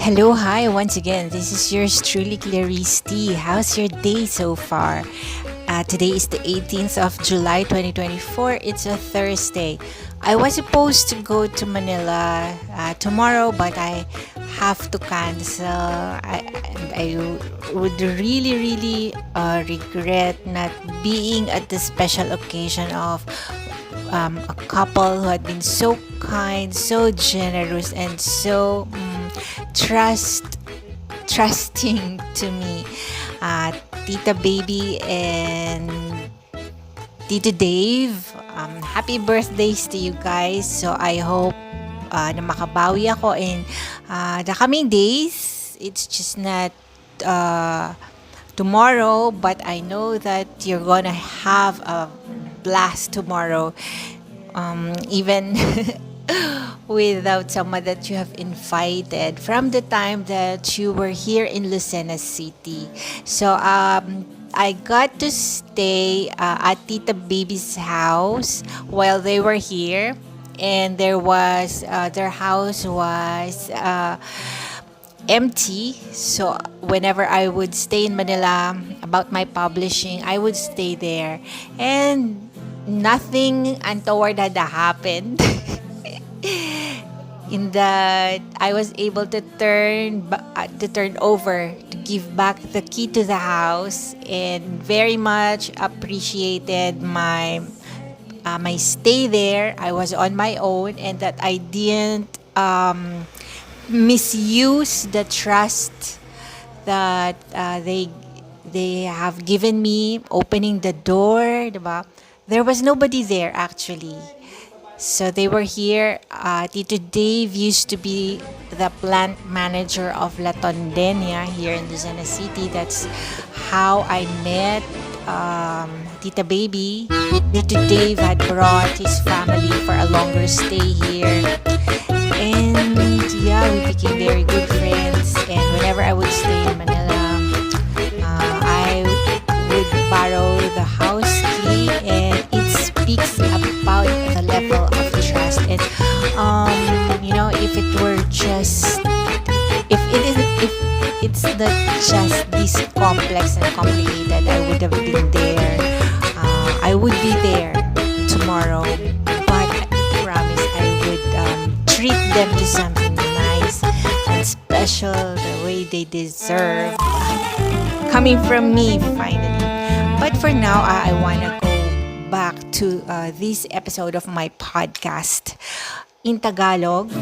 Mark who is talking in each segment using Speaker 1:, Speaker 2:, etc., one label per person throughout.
Speaker 1: Hello, hi, once again. This is yours truly, Clarice T. How's your day so far? Today is the 18th of July 2024. It's a Thursday. I was supposed to go to Manila tomorrow, but I have to cancel. I would really regret not being at the special occasion of a couple who had been so kind, so generous, and so trusting to me. Tita Baby and Tito Dave, happy birthdays to you guys. So I hope na makabawi ako in the coming days. It's just not tomorrow, but I know that you're gonna have a blast tomorrow, even without someone that you have invited from the time that you were here in Lucena City. So I got to stay at Tita Baby's house while they were here, and their house was empty. So whenever I would stay in Manila about my publishing, I would stay there, and nothing untoward had happened. In that I was able to turn over, to give back the key to the house, and very much appreciated my stay there. I was on my own, and that I didn't misuse the trust that they have given me, opening the door, diba? There was nobody there actually. So they were here. Tito Dave used to be the plant manager of La Tondenia here in Lucena City. That's how I met Tita Baby. Tito Dave had brought his family for a longer stay here. And yeah, we became very good friends. And whenever I would stay in Manila, I would borrow the house key, and it speaks about the level of trust. And if it were just, if it's not just this complex and complicated, I would have been there. I would be there tomorrow, but I promise I would treat them to something nice and special the way they deserve, coming from me finally. But for now, I want to go back to this episode of my podcast. In Tagalog,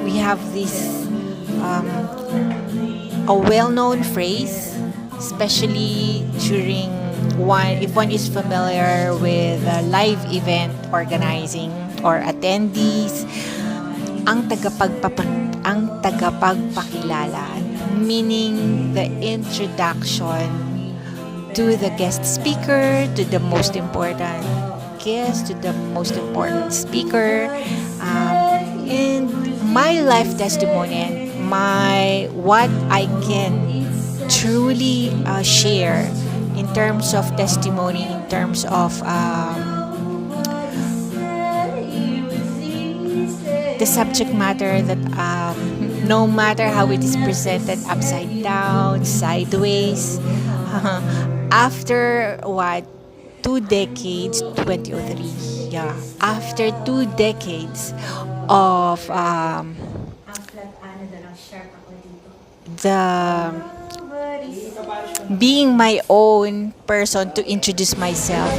Speaker 1: we have this a well-known phrase, especially during if one is familiar with live event organizing or attendees, ang tagapagpakilala, meaning the introduction to the guest speaker, to the most important guest, to the most important speaker, and my life testimony and what I can truly share in terms of testimony, in terms of the subject matter, that no matter how it is presented, upside down, sideways, after 2 decades, 2003, yeah, after 2 decades of the being my own person to introduce myself,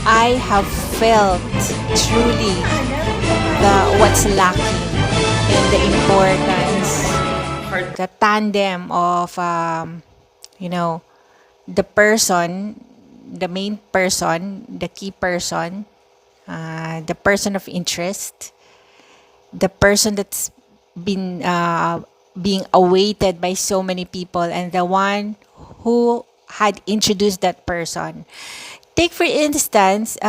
Speaker 1: I have felt truly what's lacking in the importance, the tandem of the person, the main person, the key person, the person of interest, the person that's been being awaited by so many people, and the one who had introduced that person. Take for instance, it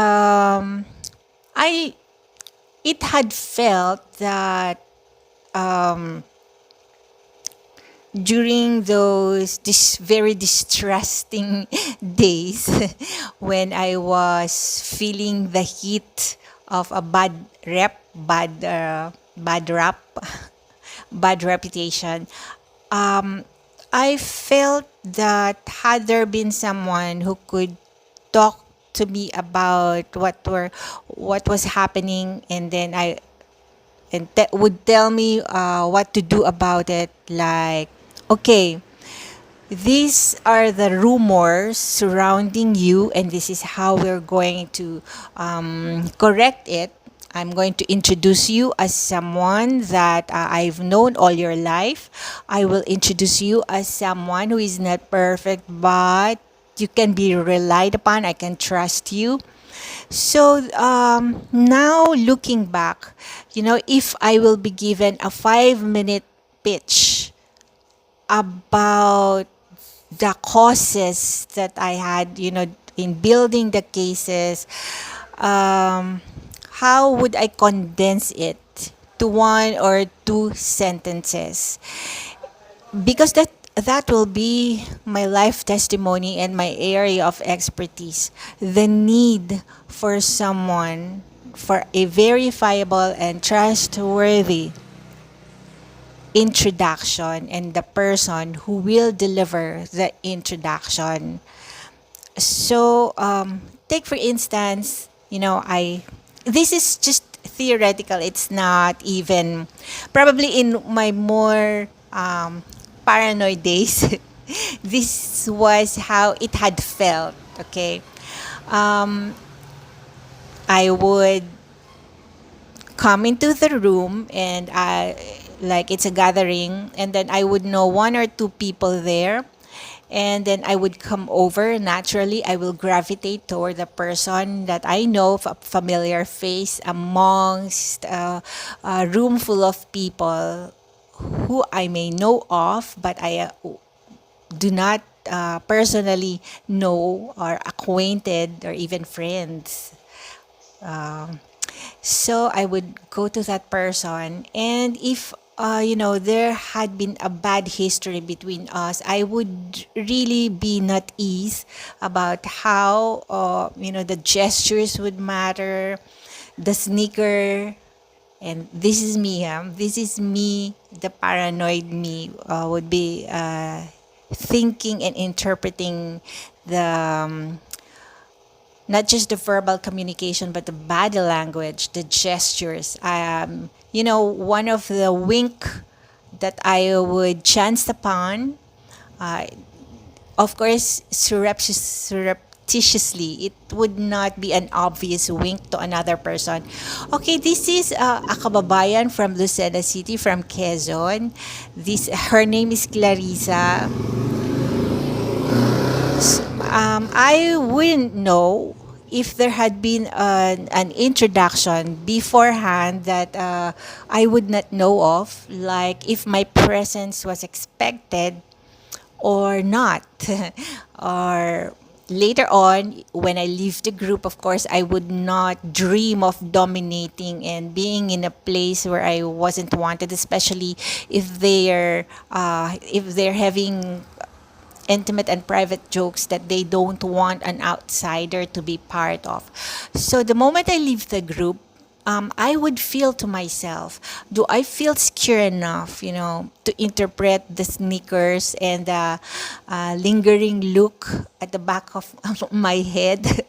Speaker 1: had felt that during these very distressing days when I was feeling the heat of a bad rap bad reputation. Um, I felt that had there been someone who could talk to me about what was happening, and then would tell me what to do about it, like, okay, these are the rumors surrounding you, and this is how we're going to correct it. I'm going to introduce you as someone that I've known all your life. I will introduce you as someone who is not perfect, but you can be relied upon. I can trust you. So now looking back, if I will be given a 5-minute pitch about the causes that I had, in building the cases, um, how would I condense it to one or two sentences? Because that will be my life testimony and my area of expertise. The need for someone, for a verifiable and trustworthy introduction, and the person who will deliver the introduction. So, take for instance, I this is just theoretical. It's not even probably in my more paranoid days. This was how it had felt. Okay, um, I would come into the room, and like it's a gathering, and then I would know one or two people there, and then I would come over. Naturally, I will gravitate toward the person that I know, a familiar face amongst a room full of people who I may know of, but I do not personally know or acquainted or even friends. Um, so I would go to that person, and if there had been a bad history between us, I would really be not ease about how the gestures would matter, the sneaker, and this is me. This is me. The paranoid me would be thinking and interpreting the not just the verbal communication, but the body language, the gestures. One of the wink that I would chance upon, uh, of course, surreptitiously, it would not be an obvious wink to another person. Okay, this is a kababayan from Lucena City, from Quezon. Her name is Clarissa. I wouldn't know if there had been an introduction beforehand that I would not know of, like if my presence was expected or not. Or later on, when I leave the group, of course, I would not dream of dominating and being in a place where I wasn't wanted, especially if they're having intimate and private jokes that they don't want an outsider to be part of. So the moment I leave the group, I would feel to myself, do I feel secure enough, to interpret the sneakers and the lingering look at the back of my head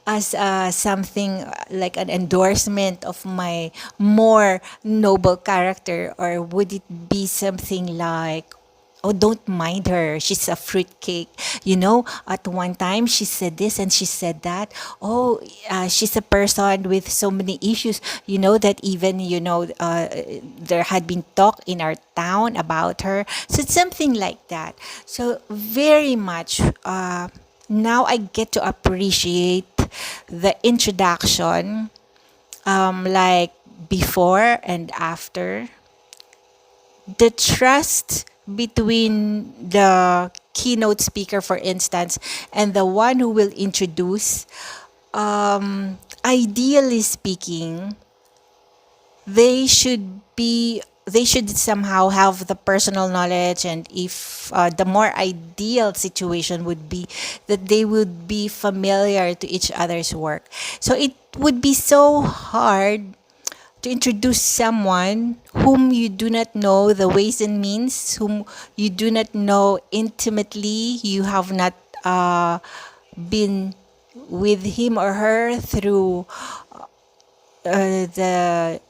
Speaker 1: as something like an endorsement of my more noble character? Or would it be something like, oh, don't mind her. She's a fruitcake. At one time she said this and she said that. Oh, she's a person with so many issues. That even, there had been talk in our town about her. So it's something like that. So very much, now I get to appreciate the introduction, like before and after, the trust between the keynote speaker, for instance, and the one who will introduce. Ideally speaking, they should somehow have the personal knowledge, and if the more ideal situation would be that they would be familiar to each other's work. So it would be so hard to introduce someone whom you do not know the ways and means, whom you do not know intimately, you have not been with him or her the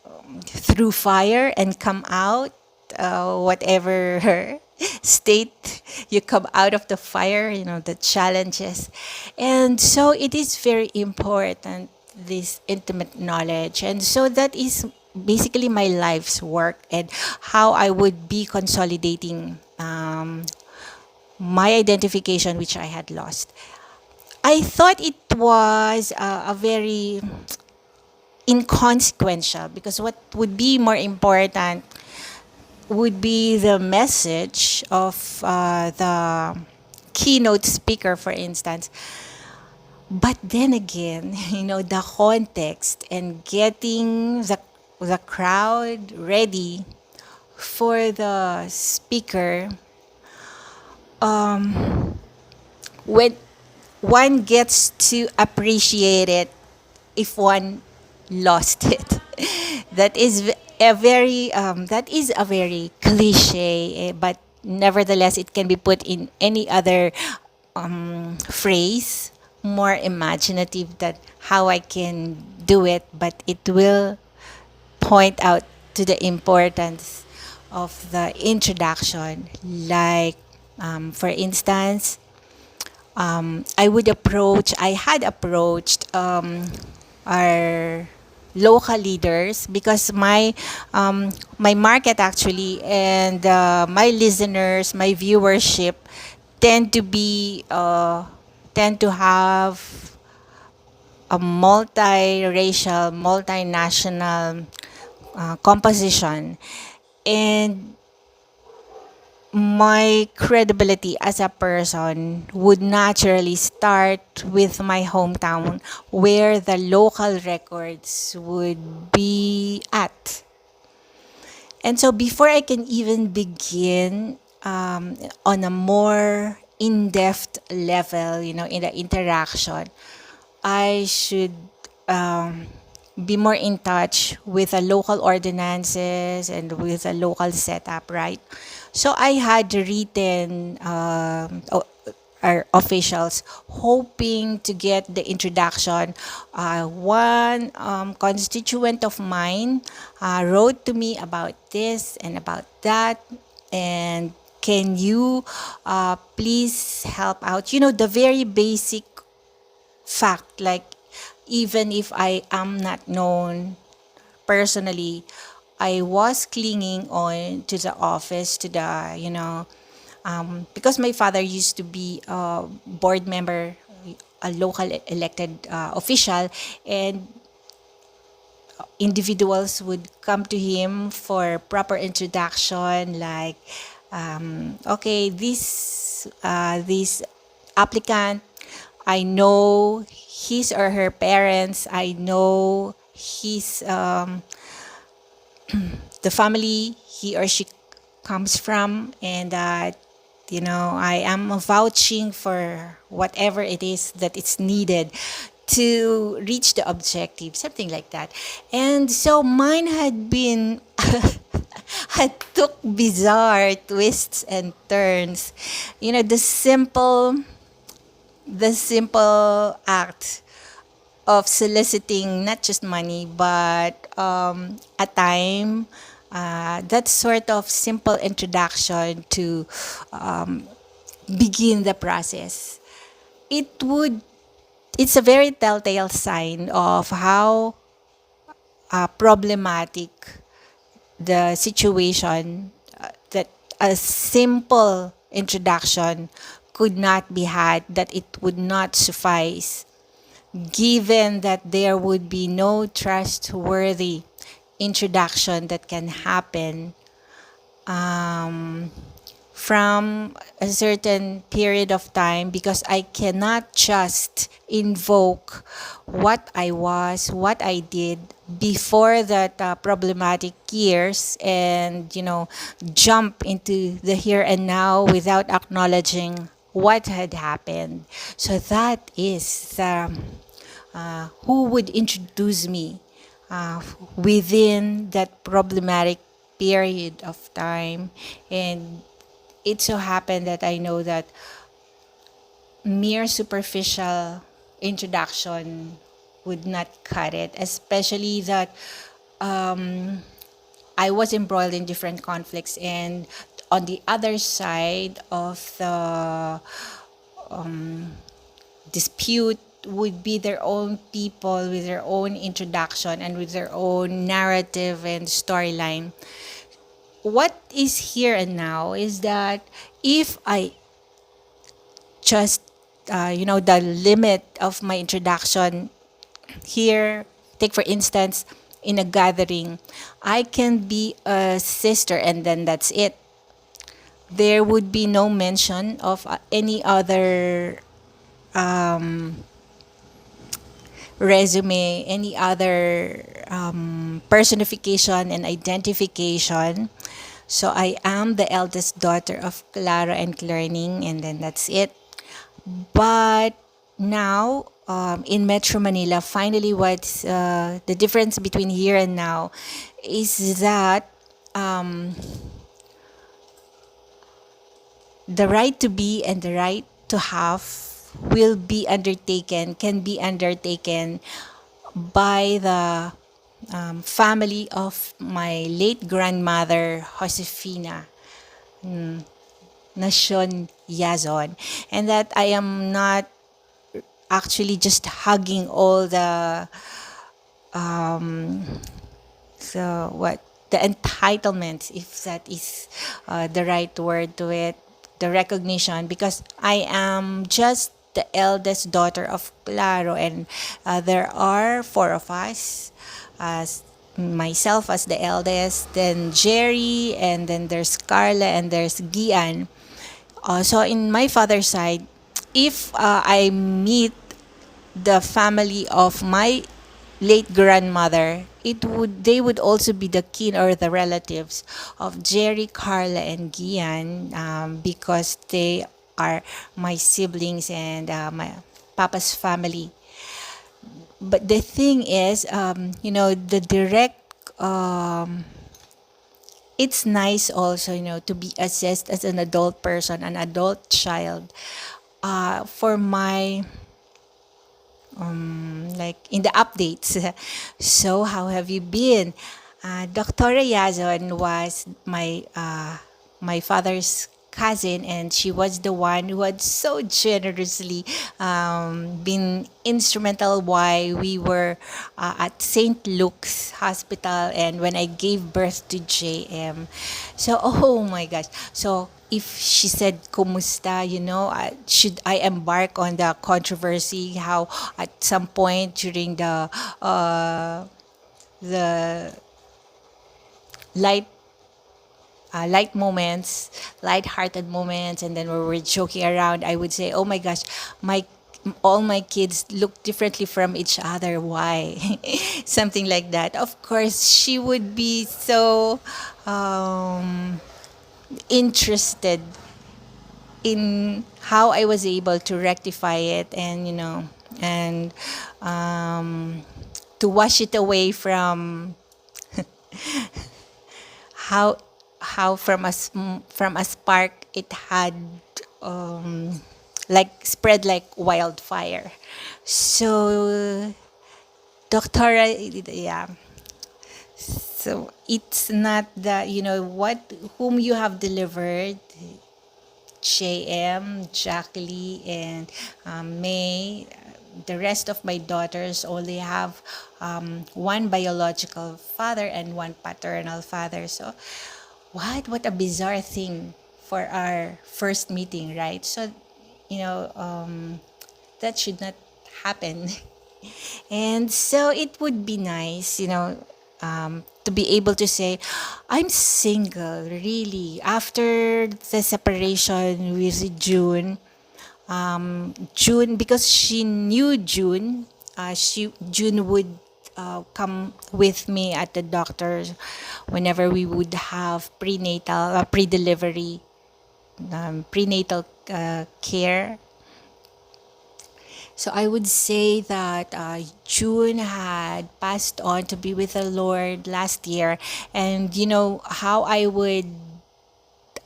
Speaker 1: through fire and come out, whatever state you come out of the fire, the challenges. And so it is very important, this intimate knowledge. And so that is basically my life's work and how I would be consolidating my identification, which I had lost. I thought it was a very inconsequential, because what would be more important would be the message of the keynote speaker, for instance. But then again, the context and getting the crowd ready for the speaker, when one gets to appreciate it if one lost it. That is a very cliche, but nevertheless, it can be put in any other phrase, more imaginative, that how I can do it, but it will point out to the importance of the introduction. Like, for instance, I had approached our local leaders, because my market actually, and my listeners, my viewership tend to be tend to have a multiracial, multinational composition. And my credibility as a person would naturally start with my hometown, where the local records would be at. And so before I can even begin on a more in-depth level, in the interaction, I should be more in touch with the local ordinances and with the local setup, right? So I had written our officials, hoping to get the introduction. One constituent of mine wrote to me about this and about that, and can you please help out? The very basic fact, like, even if I am not known personally, I was clinging on to the office, to the, because my father used to be a board member, a local elected official, and individuals would come to him for proper introduction, like, okay, this applicant, I know his or her parents, I know his the family he or she comes from, and that, I am vouching for whatever it is that it's needed to reach the objective, something like that. And so mine had been had took bizarre twists and turns. The simple act of soliciting not just money, but a time, that sort of simple introduction to begin the process. It would it's a very telltale sign of how problematic the situation, that a simple introduction could not be had, that it would not suffice, given that there would be no trustworthy introduction that can happen from a certain period of time, because I cannot just invoke what I was, what I did before that problematic years, and jump into the here and now without acknowledging what had happened. So that is who would introduce me uh, within that problematic period of time. And it so happened that I know that mere superficial introduction would not cut it, especially that I was embroiled in different conflicts, and on the other side of the dispute would be their own people with their own introduction and with their own narrative and storyline. What is here and now is that if I just, the limit of my introduction here, take for instance, in a gathering, I can be a sister and then that's it. There would be no mention of any other resume, any other personification and identification. So I am the eldest daughter of Clara and Clarning, and then that's it. But now, in Metro Manila, finally, what's the difference between here and now is that the right to be and the right to have can be undertaken by the family of my late grandmother, Josefina Nacion Yazon. And that I am not actually just hugging all the entitlements, if that is the right word to it, the recognition, because I am just the eldest daughter of Claro, and there are four of us, as myself as the eldest, then Jerry, and then there's Carla, and there's Gian. So in my father's side, if I meet the family of my late grandmother, it would they would also be the kin or the relatives of Jerry, Carla, and Gian, because they are my siblings and my papa's family. But the thing is, the direct. It's nice also, to be assessed as an adult person, an adult child. For my like in the updates. So how have you been? Dr. Yazon was my father's cousin, and she was the one who had so generously been instrumental why we were at St. Luke's Hospital and when I gave birth to JM. So, oh my gosh. So, if she said, Kumusta, should I embark on the controversy? How at some point during the light light moments, light-hearted moments, and then we were joking around, I would say, "Oh my gosh, my all my kids look differently from each other. Why?" Something like that. Of course, she would be so interested in how I was able to rectify it, and and to wash it away from how from a spark it had like spread like wildfire. So doctora, yeah. So it's not the what whom you have delivered, JM, Jacqueline, and May. The rest of my daughters only have one biological father and one paternal father. So, what a bizarre thing for our first meeting, right? So, you know, that should not happen. And so it would be nice, to be able to say, I'm single, really. After the separation with June, because she knew June would come with me at the doctor's whenever we would have prenatal care. So I would say that June had passed on to be with the Lord last year. And you know how I would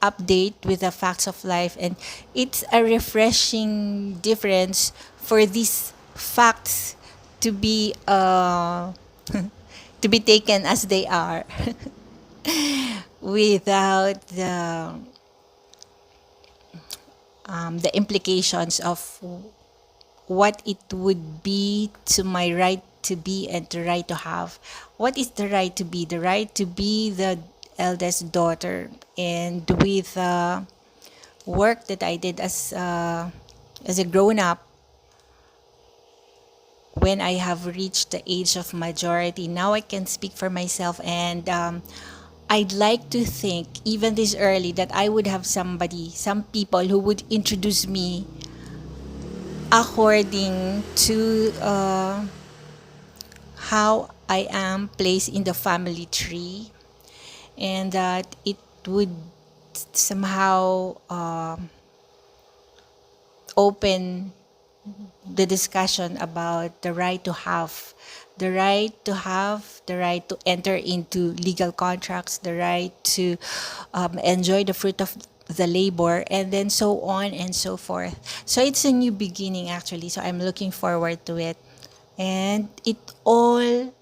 Speaker 1: update with the facts of life. And it's a refreshing difference for these facts to be to be taken as they are without the implications of what it would be to my right to be and the right to have. What is the right to be? The right to be the eldest daughter, and with work that I did as a grown up, when I have reached the age of majority, now I can speak for myself. And I'd like to think, even this early, that I would have somebody, some people who would introduce me according to how I am placed in the family tree, and that it would somehow open the discussion about the right to have, the right to enter into legal contracts, the right to enjoy the fruit of the labor, and then so on and so forth. So it's a new beginning actually. So I'm looking forward to it. And it all,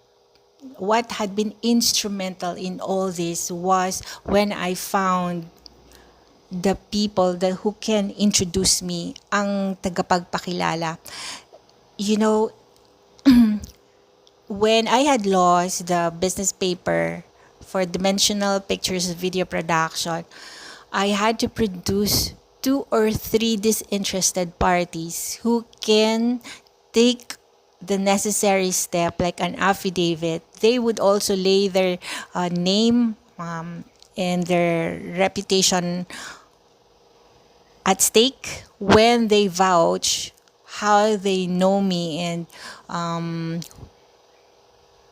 Speaker 1: what had been instrumental in all this was when I found the people that who can introduce me, ang tagapagpakilala. You know, when I had lost the business paper for dimensional pictures video production, I had to produce two or three disinterested parties who can take the necessary step, like an affidavit. They would also lay their name and their reputation at stake when they vouch how they know me, and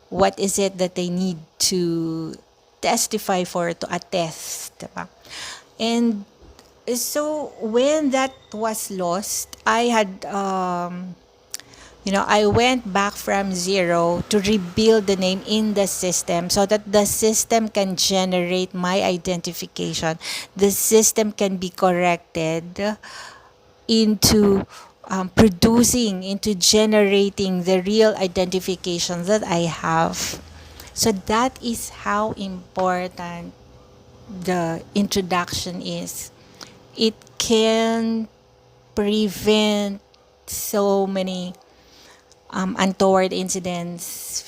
Speaker 1: what is it that they need to testify for, to attest, diba? And so when that was lost, I had I went back from zero to rebuild the name in the system so that the system can generate my identification. The system can be corrected into producing, into generating the real identification that I have. So that is how important the introduction is. It can prevent so many untoward incidents,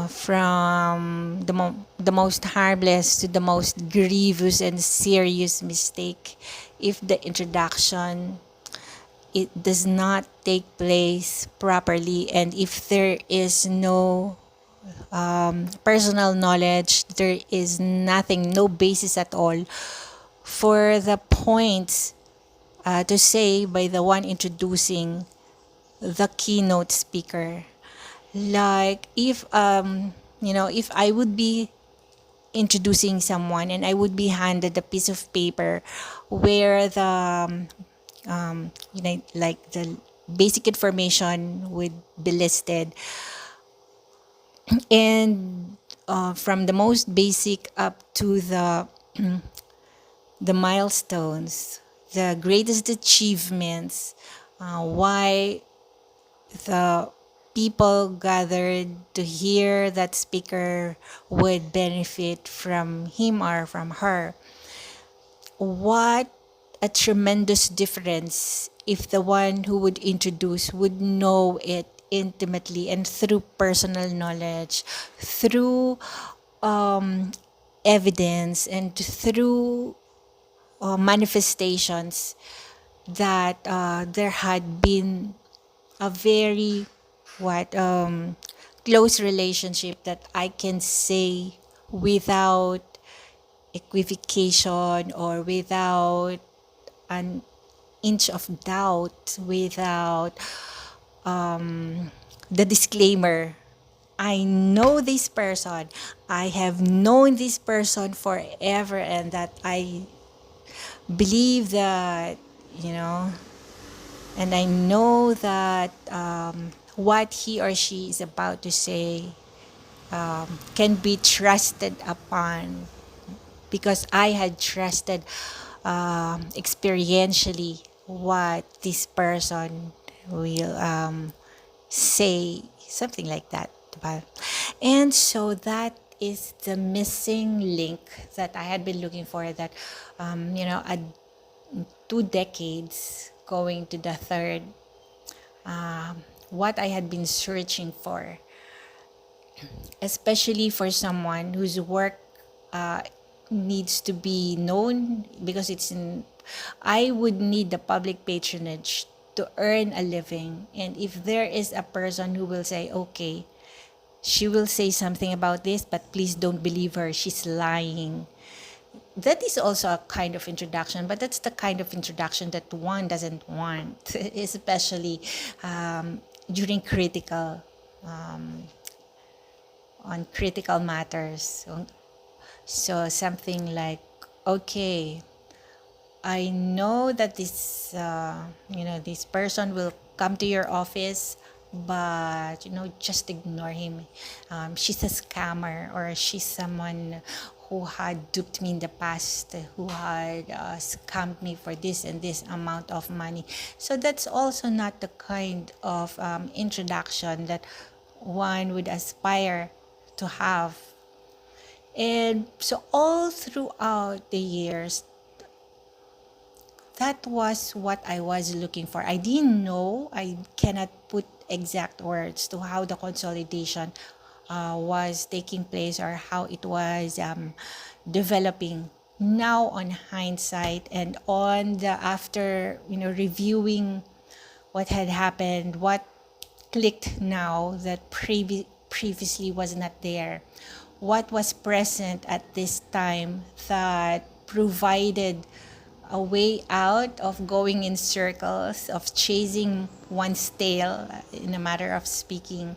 Speaker 1: from the most harmless to the most grievous and serious mistake, if the introduction, it does not take place properly, and if there is no personal knowledge, there is nothing, no basis at all for the points to say by the one introducing the keynote speaker. Like if I would be introducing someone and I would be handed a piece of paper where the like the basic information would be listed, and from the most basic up to the milestones, the greatest achievements, why the people gathered to hear that speaker would benefit from him or from her. What a tremendous difference if the one who would introduce would know it intimately and through personal knowledge, through evidence, and through manifestations that there had been a very close relationship, that I can say without equivocation or without an inch of doubt, without the disclaimer. I know this person. I have known this person forever, and that I believe that, you know, And I know that what he or she is about to say can be trusted upon, because I had trusted experientially what this person will say, something like that. Diba? And so that is the missing link that I had been looking for, that, a 2 decades going to the third, what I had been searching for, especially for someone whose work needs to be known, because I would need the public patronage to earn a living. And if there is a person who will say, okay, she will say something about this, but please don't believe her, she's lying. That is also a kind of introduction, but that's the kind of introduction that one doesn't want, especially during on critical matters. So something like, okay, I know that this person will come to your office, but just ignore him. She's a scammer, or she's someone who had duped me in the past, who had scammed me for this and this amount of money. So that's also not the kind of introduction that one would aspire to have. And so all throughout the years, that was what I was looking for. I didn't know, I cannot put exact words to how the consolidation was taking place, or how it was developing. Now, on hindsight, and on the after, reviewing what had happened, what clicked now that previously was not there, what was present at this time that provided a way out of going in circles, of chasing one's tail, in a matter of speaking.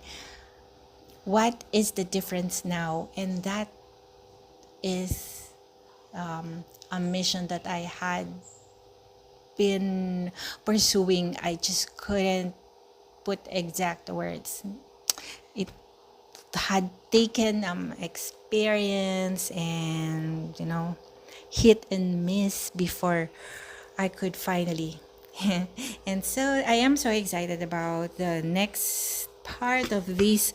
Speaker 1: What is the difference now? And that is a mission that I had been pursuing. I just couldn't put exact words. It had taken experience and, hit and miss before I could finally. And so I am so excited about the next part of this.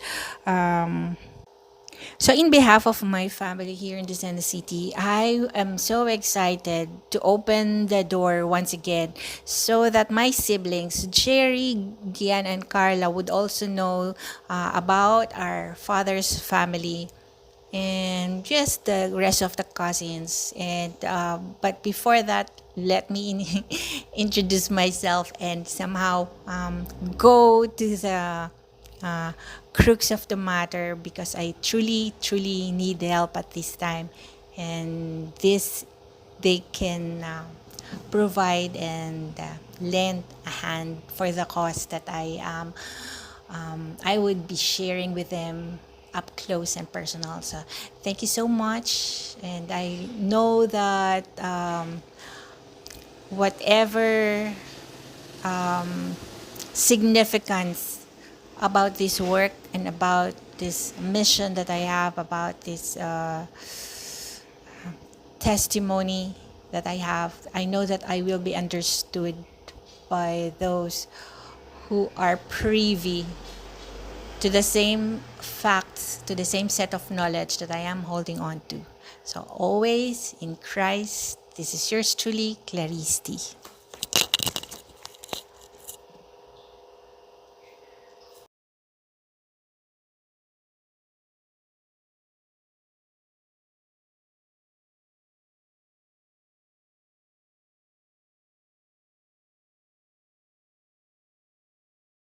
Speaker 1: So, in behalf of my family here in Decena City, I am so excited to open the door once again, so that my siblings, Jerry, Gian, and Carla, would also know about our father's family, and just the rest of the cousins. And but before that, let me introduce myself and somehow go to the uh, crux of the matter, because I truly, truly need help at this time, and this they can provide and lend a hand for the cause that I would be sharing with them up close and personal. So thank you so much, and I know that whatever significance about this work and about this mission that I have, about this testimony that I have, I know that I will be understood by those who are privy to the same facts, to the same set of knowledge that I am holding on to. So always in Christ, this is yours truly, Clarice T.